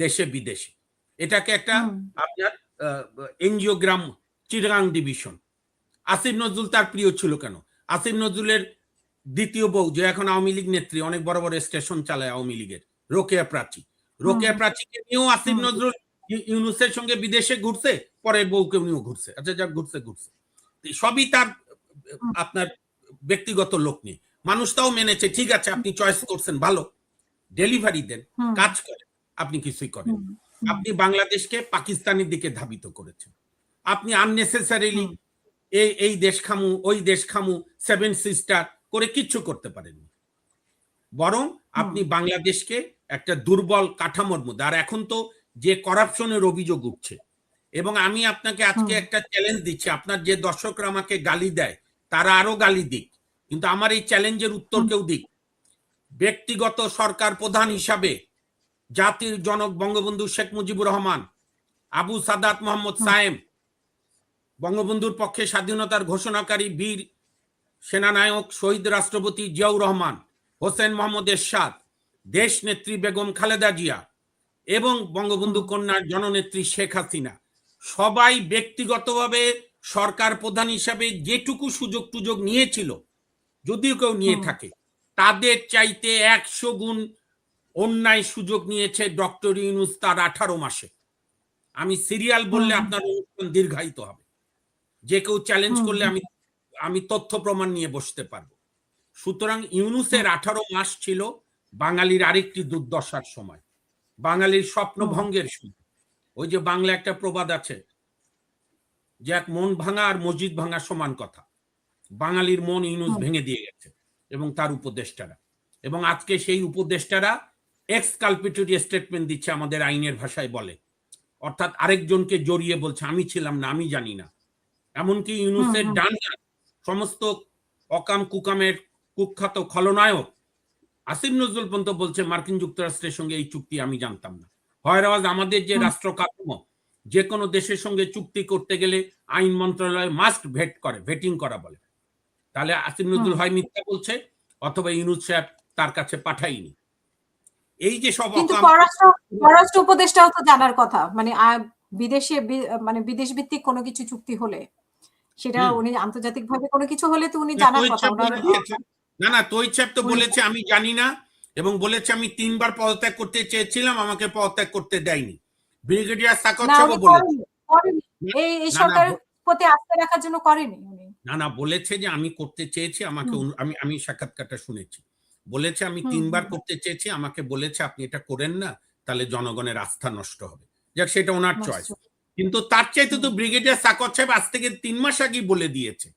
দেশে বিদেশে। এটাকে একটা আপনার এনজিওগ্রাম চিটাগাং ডিভিশন। আসিফ নজরুল তার প্রিয় ছিল কেন? আসিফ নজরুলের দ্বিতীয় বউ, যে এখন আওয়ামী লীগ নেত্রী, অনেক বড় বড় স্টেশন চালায় আওয়ামী লীগের, রোকেয়া প্রাচী। রোকেয়া প্রাচীকে নিয়েও আসিফ নজরুল ইউনূসের সঙ্গে বিদেশে ঘুরছে, পরের বউকে নিয়েও ঘুরছে। আচ্ছা, যাক ঘুরছে ঘুরছে, সবই তার আপনার ব্যক্তিগত লোক নিয়ে। মানুষ তাও মেনেছে, ঠিক আছে আপনি চয়েস করছেন, ভালো, ডেলিভারি দেন, কাজ করেন। আপনি কিছুই করেন। আপনি বাংলাদেশকে পাকিস্তানের দিকে ধাবিত করেছেন। আপনি আননেসেসারিলি এই দেশ খামু, ওই দেশ খামু, 7 সিস্টার করে কিচ্ছু করতে পারেননি। বরং আপনি বাংলাদেশকে একটা দুর্বল কাঠামোর মধ্যে, আর এখন তো যে কারাপশনের অভিযোগ উঠছে, এবং আমি আপনাকে আজকে একটা চ্যালেঞ্জ দিচ্ছি, আপনার যে দর্শকরা আমাকে গালি দেয় তারা আরো গালি দিক, কিন্তু আমার এই চ্যালেঞ্জের উত্তর কেউ দিক। ব্যক্তিগত সরকার প্রধান হিসাবে জাতির জনক বঙ্গবন্ধু শেখ মুজিবুর রহমান, আবু সাদাত মোহাম্মদ সায়েম, বঙ্গবন্ধুর পক্ষে স্বাধীনতার ঘোষণাকারী বীর সেনানায়ক শহীদ রাষ্ট্রপতি জিয়াউর রহমান, হোসেন মোহাম্মদ এরশাদ, দেশ নেত্রী বেগম খালেদা জিয়া এবং বঙ্গবন্ধু কন্যার জননেত্রী শেখ হাসিনা, সবাই ব্যক্তিগতভাবে সরকার প্রধান হিসাবে যেটুকু সুযোগ টুযোগ নিয়েছিল, যদিও কেউ নিয়ে থাকে, তাদের চাইতে 100 গুণ অন্যায় সুযোগ নিয়েছে ডক্টর ইউনূস তার 18 মাসে। আমি সিরিয়াল বললে আপনার অনুষ্ঠান দীর্ঘায়িত হবে। যে কেউ চ্যালেঞ্জ করলে আমি তথ্য প্রমাণ নিয়ে বসতে পারবো। সুতরাং ইউনূসের 18 মাস ছিল বাঙালির আরেকটি দুর্দশার সময়, বাঙালির স্বপ্ন ভঙ্গের সময়। ওই যে বাংলা একটা প্রবাদ আছে যে এক মন ভাঙা আর মসজিদ ভাঙা সমান কথা। বাঙালির মন ইউনূস ভেঙে দিয়ে গেছে এবং তার উপদেষ্টারা, এবং আজকে সেই উপদেষ্টারা এক্সকালপিটরি স্টেটমেন্ট দিচ্ছে, আমাদের আইনের ভাষায় বলে, অর্থাৎ আরেকজনকে জড়িয়ে বলছে আমি ছিলাম না, আমি জানি না। এমনকি ইউনূসের ডান সমস্ত অকাম কুকামের কুখ্যাত খলনায়ক আসিফ নজরুল পর্যন্ত বলছে মার্কিন যুক্তরাষ্ট্রের সঙ্গে এই চুক্তি আমি জানতাম না। হয়রাজ আমাদের যে রাষ্ট্র কাঠামো, যে কোনো দেশের সঙ্গে চুক্তি করতে গেলে আইন মন্ত্রণালয় মাস্ট ভেটিং করা বলে। তাহলে আসিফ নজরুল হয় মিথ্যা বলছে, অথবা ইউনূস সাহেব তার কাছে পাঠায়নি। এই যে সব কিন্তু পররাষ্ট্র উপদেষ্টাও তো জানার কথা, মানে বিদেশে মানে বিদেশ ভিত্তিক কোনো কিছু চুক্তি হলে সেটা উনি আন্তর্জাতিকভাবে কোনো কিছু হলে তো উনি জানার কথা। না না, তৈয়ব সাহেব তো বলেছে আমি জানি না, এবং বলেছে আমি 3 বার পদত্যাগ করতে চেয়েছিলাম, আমাকে পদত্যাগ করতে দেয়নি। ব্রিগেডিয়ার সাকত সাহেবও বলেছে, এই সরকারের প্রতি আস্থা রাখার জন্য করেনি উনি। না না, বলেছে যে আমি করতে চেয়েছি, আমাকে আমি সাক্ষাৎকারটা শুনেছি, বলেছে আমি 3 বার করতে চেয়েছি, আমাকে বলেছে আপনি এটা করেন না, তাহলে জনগণের আস্থা নষ্ট হবে। যাক, সেটা ওনার চয়েস। কিন্তু তার চাইতে তো ব্রিগেডিয়ার সাকত সাহেব আজ থেকে 3 মাস আগেই বলে দিয়েছে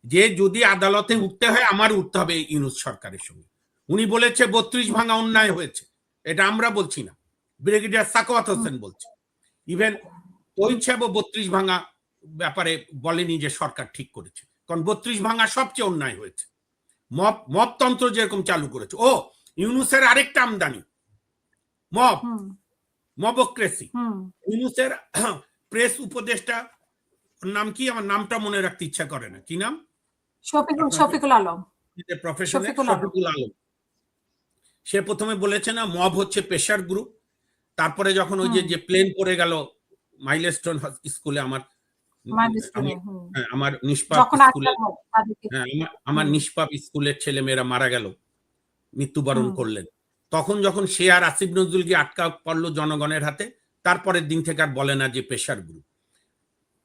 যে যদি আদালতে উঠতে হয় আমার উঠতে হবে ইউনূস সরকারের সঙ্গে। উনি বলেছে 32 ভাঙা অন্যায় হয়েছে, এটা আমরা বলছি না, ব্রিগেডিয়ার সাখাওয়াত হোসেন বলছে। ইভেন তৈয়ব সাহেবও 32 ভাঙা ব্যাপারে বলেনি যে সরকার ঠিক করেছে, কারণ 32 ভাঙা সবচেয়ে অন্যায় হয়েছে। মবতন্ত্র যেরকম চালু করেছে, ও ইউনূসের আরেকটা আমদানি মবক্রেসি। ইউনূসের প্রেস উপদেষ্টা নাম কি, আমার নামটা মনে রাখতে ইচ্ছা করে না, কি নাম? শফিকুল আলম। শফিকুল আলম। সে প্রথমে বলেছে না মব হচ্ছে প্রেশার গ্রুপ, তারপরে যখন ওই যে প্লেন পড়ে গেল মাইলস্টোন স্কুলে, আমার নিষ্পাপ স্কুলের ছেলে মেয়েরা মারা গেল, মৃত্যুবরণ করলেন, তখন যখন সে আর আসিফ নজরুল গিয়ে আটকা পড়লো জনগণের হাতে, তারপরের দিন থেকে আর বলে না যে প্রেশার গ্রুপ।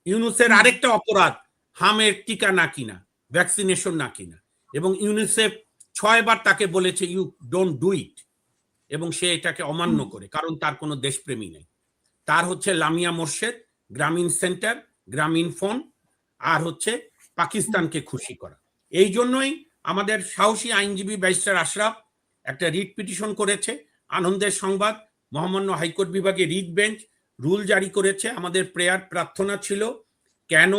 ইউনূসের আরেকটা অপরাধ হামের টিকা না কিনা, ভ্যাকসিনেশন না কিনা, এবং ইউনিসেফ 6 বার তাকে বলেছে ইউ ডোন্ট ডু ইট, এবং সে এটাকে অমান্য করে, কারণ তার কোনো দেশপ্রেমী নেই। তার হচ্ছে লামিয়া মোর্শেদ, গ্রামীণ সেন্টার, গ্রামীণ ফোন, আর হচ্ছে পাকিস্তানকে খুশি করা। এই জন্যই আমাদের সাহসী আইনজীবী ব্যারিস্টার আশরাফ একটা রিট পিটিশন করেছে। আনন্দের সংবাদ, মহামান্য হাইকোর্ট বিভাগে রিট বেঞ্চ রুল জারি করেছে। আমাদের প্রার্থনা ছিল কেন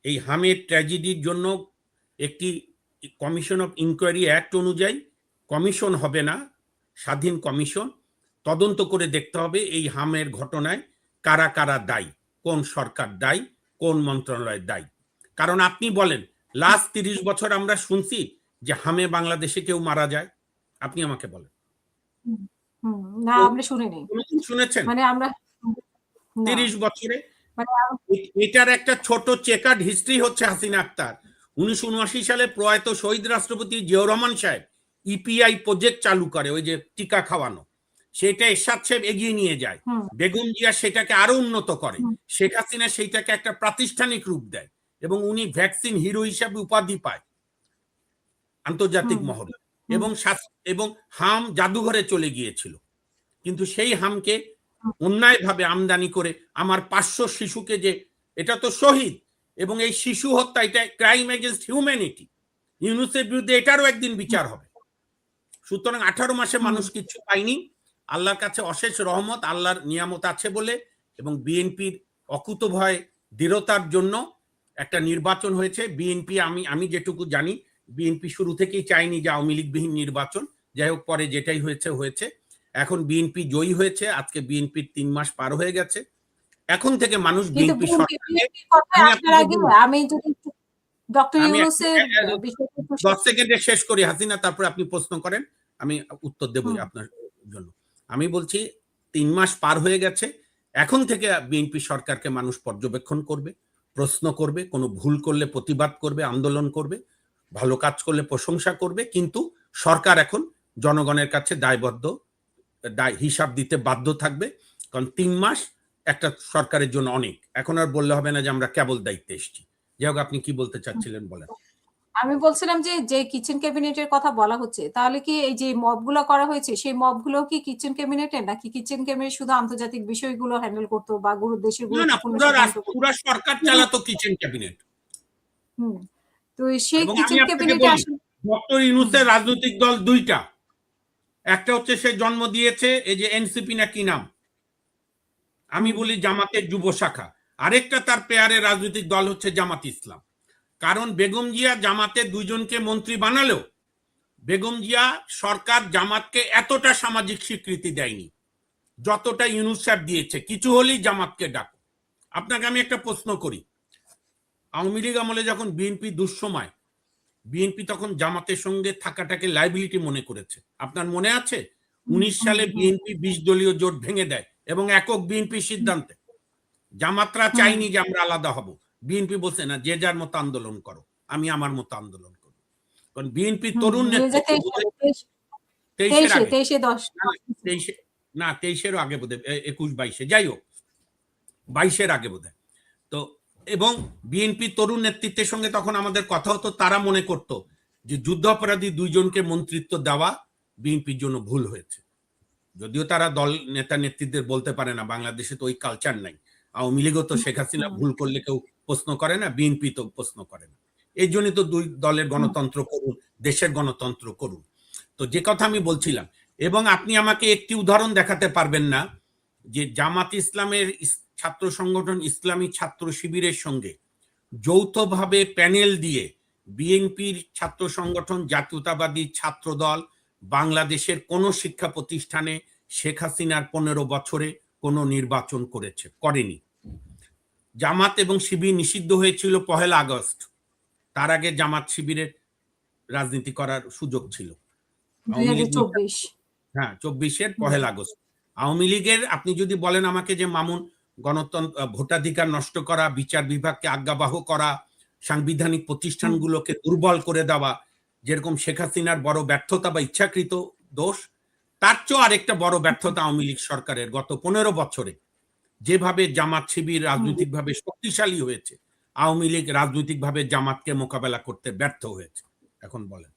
এই হামের ট্র্যাজেডির জন্য একটি কমিশন অফ ইনকোয়ারি অ্যাক্ট অনুযায়ী কমিশন হবে না, স্বাধীন কমিশন তদন্ত করে দেখতে হবে এই হামের ঘটনায় কারা কারা দায়ী, কোন সরকার দায়ী, কোন মন্ত্রণালয় দায়ী। কারণ আপনি বলেন লাস্ট 30 বছর আমরা শুনছি যে হামে বাংলাদেশে কেউ মারা যায়, আপনি আমাকে বলেন না আমরা শুনিনি। কোনদিন শুনেছেন? মানে আমরা না ৩০ বছরে মানে এটার একটা ছোট চেকার্ড হিস্ট্রি হচ্ছে হাসিনা আক্তার 1979 সালে প্রয়াত শহীদ রাষ্ট্রপতি জিয়াউর রহমান সাহেব ইপিআই প্রজেক্ট চালু করে, ওই যে টিকা খাওয়ানো, সেটা এরশাদ সাহেব এগিয়ে নিয়ে যায়, বেগম জিয়া সেটাকে আরো উন্নত করে, শেখ হাসিনা সেইটাকে একটা প্রাতিষ্ঠানিক রূপ দেয় এবং উনি ভ্যাকসিন হিরো হিসাবে উপাধি পায় আন্তর্জাতিক মহলে, এবং হাম জাদুঘরে চলে গিয়েছিল, কিন্তু সেই হামকে অন্যায়ভাবে আমদানি করে আমার 500 শিশুকে, যে এটা তো শহীদ, এবং এই শিশু হত্যা এটা ক্রাইম এগেইনস্ট হিউম্যানিটি, ইউনুসের বিরুদ্ধে এটারও একদিন বিচার হবে। সুতরাং 18 মাসে মানুষ কিচ্ছু পায়নি, আল্লাহর কাছে অশেষ রহমত, আল্লাহর নিয়ামত আছে বলে, এবং বিএনপির অকুতভয় দৃঢ়তার জন্য একটা নির্বাচন হয়েছে। বিএনপি আমি যেটুকু জানি বিএনপি শুরু থেকেই চায়নি যে আওয়ামী লীগবিহীন নির্বাচন, যাই হোক পরে যেটাই হয়েছে হয়েছে। এখন বিএনপি জয়ী হয়েছে, আজকে বিএনপির 3 মাস পার হয়ে গেছে, এখন থেকে মানুষ বিএনপি আমি যদি ডক্টর ইউনূসের 10 সেকেন্ডে শেষ করি হাসিনা, তারপরে আপনি প্রশ্ন করেন, আমি উত্তর দেবই আপনার জন্য। আমি বলছি 3 মাস পার হয়ে গেছে, এখন থেকে বিএনপি সরকারকে মানুষ পর্যবেক্ষণ করবে, প্রশ্ন করবে, কোনো ভুল করলে প্রতিবাদ করবে, আন্দোলন করবে, ভালো কাজ করলে প্রশংসা করবে, কিন্তু সরকার এখন জনগণের কাছে দায়বদ্ধ, হিসাব দিতে বাধ্য থাকবে, কারণ 3 মাস একটা সরকারের জন্য অনেক। এখন আর বললে হবে না যে আমরা কেবল দায়িত্বে এসেছি। যাই হোক, আপনি কি বলতে চাচ্ছিলেন বলেন। আমি বলছিলাম যে কিচেন ক্যাবিনেটের কথা বলা হচ্ছে, তাহলে কি এই যে মবগুলো করা হয়েছে সেই মবগুলো কি কিচেন ক্যাবিনেটের, নাকি কিচেন ক্যাবিনেট শুধু আন্তর্জাতিক বিষয়গুলো হ্যান্ডেল করতো বা দেশের গুরুত্বপূর্ণ পুরো সরকার চালাতো কিচেন ক্যাবিনেট। তো সেই কিচেন ক্যাবিনেটে আসলে ডক্টর ইউনূসের রাজনৈতিক দল 2টা, একটা হচ্ছে সে জন্ম দিয়েছে এই যে এনসিপি না কি নাম, আমি বলি জামাতের যুব শাখা, আরেকটা তার পেয়ারের রাজনৈতিক দল হচ্ছে জামাত ইসলাম। কারণ বেগম জিয়া জামাতে 2 জনকে মন্ত্রী বানালেও বেগম জিয়া সরকার জামাতকে এতটা সামাজিক স্বীকৃতি দেয়নি যতটা ইউনূস সাহেব দিয়েছে। কিছু হলেই জামাতকে ডাকো। আপনাকে আমি একটা প্রশ্ন করি, আওয়ামী লীগ আমলে যখন বিএনপি দুঃসময়, বিএনপি তখন জামাতের সঙ্গে থাকাটাকে লাইবিলিটি মনে করেছে, আপনার মনে আছে? 19 সালে বিএনপি 20 দলীয় জোট ভেঙে দেয় এবং একক বিএনপি সিদ্ধান্তে, জামাতরা চাইনি যে আমরা আলাদা হব, বিএনপি বলছে না, যে যার মতো আন্দোলন করো, আমি আমার মতো আন্দোলন করব। কারণ বিএনপি তরুণ নেতৃত্ব 23-এরও আগে বোধহয়, 21-22-এ, যাই হোক 22-এর আগে বোধহয়। তো এবং বিএনপি তরুণ নেতৃত্বের সঙ্গে তখন আমাদের কথা হতো, তারা মনে করত যে যুদ্ধাপরাধী 2 জনকে মন্ত্রিত্ব দেওয়া বিএনপির জন্য ভুল হয়েছে, যদিও তারা দল নেতা নেত্রীদের বলতে পারে না, বাংলাদেশে তো ওই কালচার নাই। আওয়ামী লীগও তো শেখ হাসিনা ভুল করলে কেউ প্রশ্ন করে না, বিএনপি তো প্রশ্ন করে না। এই জন্যই তো 2 দলের গণতন্ত্র করুন, দেশের গণতন্ত্র করুন। তো যে কথা আমি বলছিলাম, এবং আপনি আমাকে একটি উদাহরণ দেখাতে পারবেন না যে জামাত ইসলামের ছাত্র সংগঠন ইসলামী ছাত্র শিবিরের সঙ্গে যৌথভাবে প্যানেল দিয়ে বিএনপির ছাত্র সংগঠন জাতীয়তাবাদী ছাত্র দল বাংলাদেশের কোন শিক্ষা প্রতিষ্ঠানে শেখ হাসিনার 15 বছরে কোনো নির্বাচন করেনি। জামাত এবং শিবির নিষিদ্ধ হয়েছিল 1 আগস্ট, তার আগে জামাত শিবিরের রাজনীতি করার সুযোগ ছিল। 24-এর 1 আগস্ট আওয়ামী লীগের, আপনি যদি বলেন আমাকে যে মামুন গণতন্ত্র ভোটাধিকার নষ্ট করা, বিচার বিভাগকে আজ্ঞাবহ করা, সাংবিধানিক প্রতিষ্ঠানগুলোকে দুর্বল করে দেওয়া, যেরকম শেখ হাসিনার বড় ব্যর্থতা বা ইচ্ছাকৃত দোষ, তার চেয়েও আরেকটা বড় ব্যর্থতা আওয়ামী লীগ সরকারের গত 15 বছরে যেভাবে জামাত শিবির রাজনৈতিকভাবে শক্তিশালী হয়েছে, আওয়ামী লীগ রাজনৈতিকভাবে জামাতকে মোকাবেলা করতে ব্যর্থ হয়েছে। এখন বলেন।